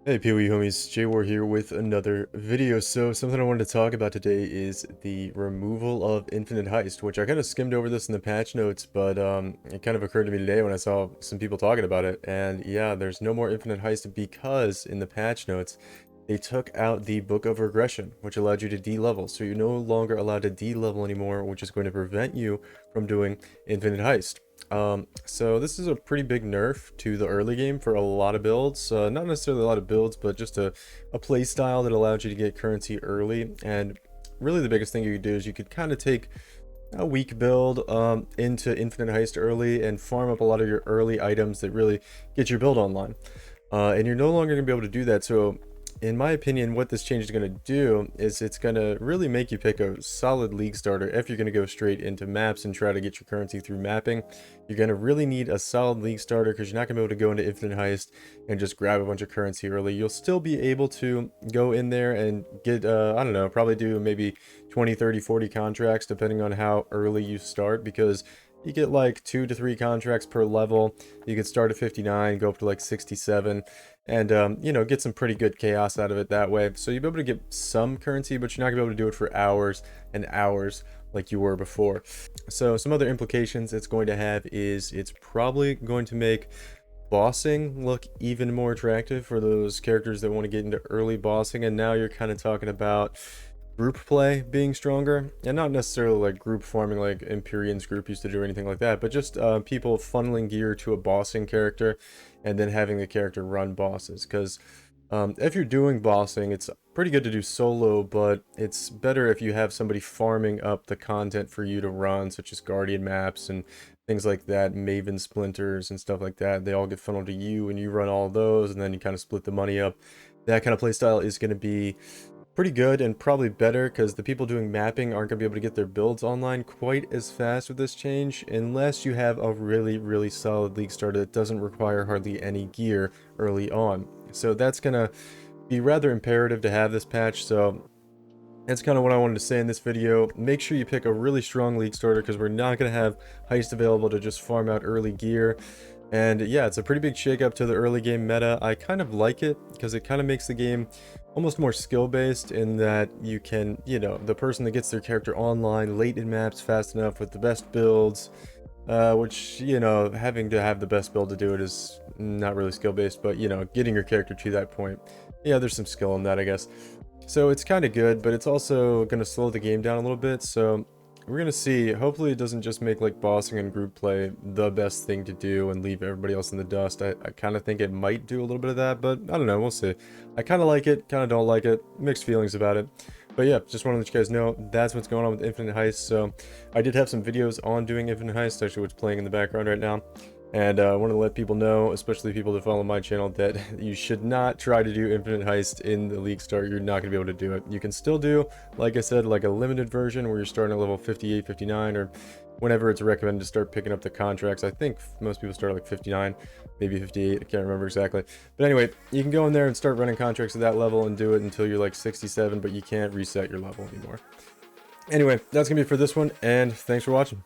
Hey PoE homies, J-War here with another video. So something I wanted to talk about today is the removal of Infinite Heist, which I kind of skimmed over this in the patch notes, but it kind of occurred to me today when I saw some people talking about it. And yeah, there's no more Infinite Heist because in the patch notes, they took out the Book of Regression, which allowed you to D-level. So you're no longer allowed to D-level anymore, which is going to prevent you from doing Infinite Heist. So this is a pretty big nerf to the early game for a lot of builds. Not necessarily a lot of builds, but just a play style that allowed you to get currency early. And really the biggest thing you could do is you could kind of take a weak build into Infinite Heist early and farm up a lot of your early items that really get your build online. And you're no longer going to be able to do that. So in my opinion, what this change is going to do is it's going to really make you pick a solid league starter if you're going to go straight into maps and try to get your currency through mapping. You're going to really need a solid league starter because you're not going to be able to go into Infinite Heist and just grab a bunch of currency early. You'll still be able to go in there and get, I don't know, probably do maybe 20, 30, 40 contracts depending on how early you start, because you get like 2 to 3 contracts per level. You could start at 59, go up to like 67, and you know, get some pretty good chaos out of it that way. So you'll be able to get some currency, but you're not gonna be able to do it for hours and hours like you were before. So some other implications it's going to have is it's probably going to make bossing look even more attractive for those characters that want to get into early bossing. And now you're kind of talking about group play being stronger, and not necessarily like group farming like Empyrean's group used to do or anything like that, but just people funneling gear to a bossing character and then having the character run bosses. Because if you're doing bossing, it's pretty good to do solo, but it's better if you have somebody farming up the content for you to run, such as Guardian maps and things like that, Maven splinters and stuff like that. They all get funneled to you and you run all those, and then you kind of split the money up. That kind of playstyle is going to be pretty good and probably better because the people doing mapping aren't going to be able to get their builds online quite as fast with this change unless you have a really solid league starter that doesn't require hardly any gear early on. So that's going to be rather imperative to have this patch. So that's kind of what I wanted to say in this video. Make sure you pick a really strong league starter because we're not going to have Heist available to just farm out early gear. And yeah, it's a pretty big shakeup to the early game meta. I kind of like it because it kind of makes the game almost more skill based in that you can, you know, the person that gets their character online late in maps fast enough with the best builds, which, you know, having to have the best build to do it is not really skill based, but, you know, getting your character to that point, yeah, there's some skill in that, I guess. So it's kind of good, but it's also going to slow the game down a little bit. So we're going to see. Hopefully it doesn't just make like bossing and group play the best thing to do and leave everybody else in the dust. I kind of think it might do a little bit of that, but I don't know. We'll see. I kind of like it, kind of don't like it. Mixed feelings about it. But yeah, just want to let you guys know that's what's going on with Infinite Heist. So I did have some videos on doing Infinite Heist, actually what's playing in the background right now. And I want to let people know, especially people that follow my channel, that you should not try to do Infinite Heist in the League start. You're not going to be able to do it. You can still do, like I said, like a limited version where you're starting at level 58, 59, or whenever it's recommended to start picking up the contracts. I think most people start at like 59, maybe 58. I can't remember exactly. But anyway, you can go in there and start running contracts at that level and do it until you're like 67, but you can't reset your level anymore. Anyway, that's going to be it for this one, and thanks for watching.